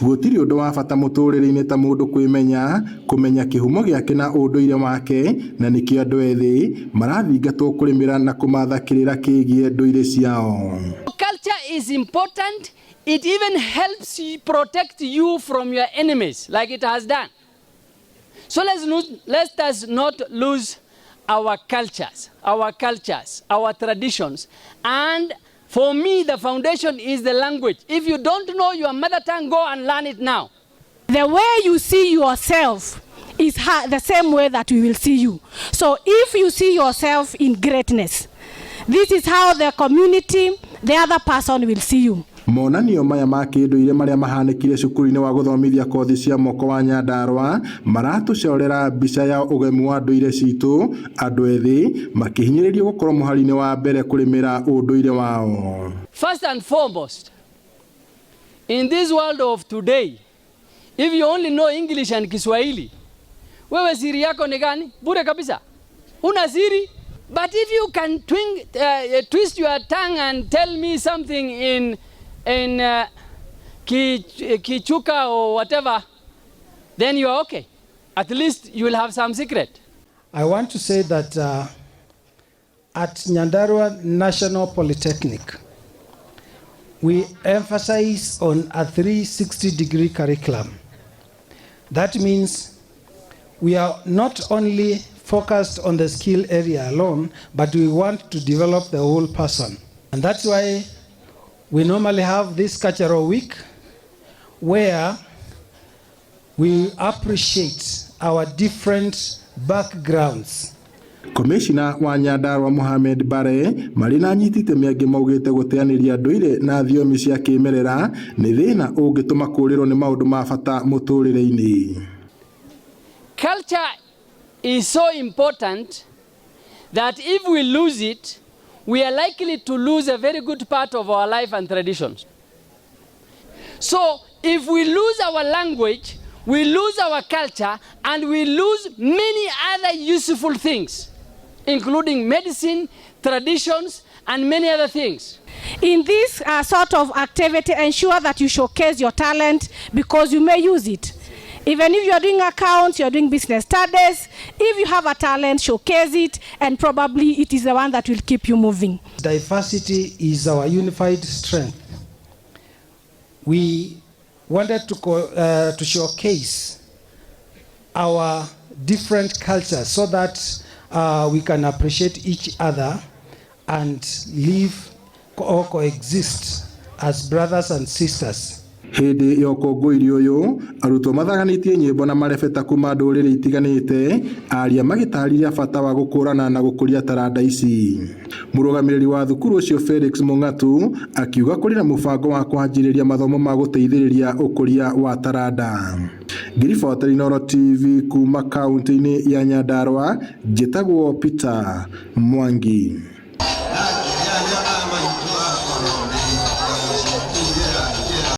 Gũtirĩ ũndũ wa bata mũtũrĩre-inĩ ta mũndũ kwĩmenya, kũmenya kĩhumo gĩake na ũndũire wake, na nĩkĩo andũ ethĩ marathingatwo kũrĩmĩra na kũmatha kĩrĩra kĩgiĩ ndũire ciao. Culture is important. It even helps you protect you from your enemies, like it has done. So let us not lose our cultures, our traditions. And for me, the foundation is the language. If you don't know your mother tongue, go and learn it now. The way you see yourself is the same way that we will see you. So if you see yourself in greatness, this is how the community, the other person will see you. Monanio maya ma kĩndũire marĩa mahanĩkire cukuru-inĩ wa gũthomithia kothi cia moko wa Nyandarua maratucorera mbica ya ũgemu wa ndũire citũ, andũ ethĩ makĩhinyĩrĩrio gũkorwo mũhari-inĩ wa mbere kũrĩmĩra ũndũire wao. First and foremost, in this world of today, if you only know English and Kiswahili, wewe siri yako ni gani? Bure kabisa. Una siri. But if you can twist your tongue and tell me something in Kichuka or whatever, then you are okay. At least you will have some secret. I want to say that at Nyandarua National Polytechnic, we emphasize on a 360-degree curriculum. That means we are not only focused on the skill area alone, but we want to develop the whole person. And that's why we normally have this cultural week where we appreciate our different backgrounds. Commissioner wa Nyandarua Mohamed Bare marina nyitite mĩangĩ maugĩte gũteanĩria ndũire na thiomi cia kĩmerera nĩ thĩna ũngĩtũma kũũrĩrwo nĩ maũndũ ma bata mũtũrĩre-inĩ. Culture is so important that if we lose it, we are likely to lose a very good part of our life and traditions. So if we lose our language, we lose our culture, and we lose many other useful things, including medicine, traditions, and many other things. In this sort of activity, ensure that you showcase your talent because you may use it. Even if you're doing accounts, you're doing business studies, if you have a talent, showcase it, and probably it is the one that will keep you moving. Diversity is our unified strength. We wanted to showcase our different cultures so that we can appreciate each other and live or coexist as brothers and sisters. Hĩndĩ ya ũkũngũĩri ũyũ, arutwo mathaganĩtie nyĩmbo na marebeta kuma ndũrĩrĩ itiganĩte, aria magĩtarĩria bata wa gũkũrana na gũkũria taranda ici. Mũrũgamĩrĩri wa thukuru ũcio Felix Mung'atu akiuga kũrĩ na mũbango wa kũanjĩrĩria mathomo ma gũteithĩrĩria ũkũria wa taranda. Ngiriboteri Noro TV kuma kaunti-inĩ ya Nyandarua, njĩtagwo Peter Mwangi.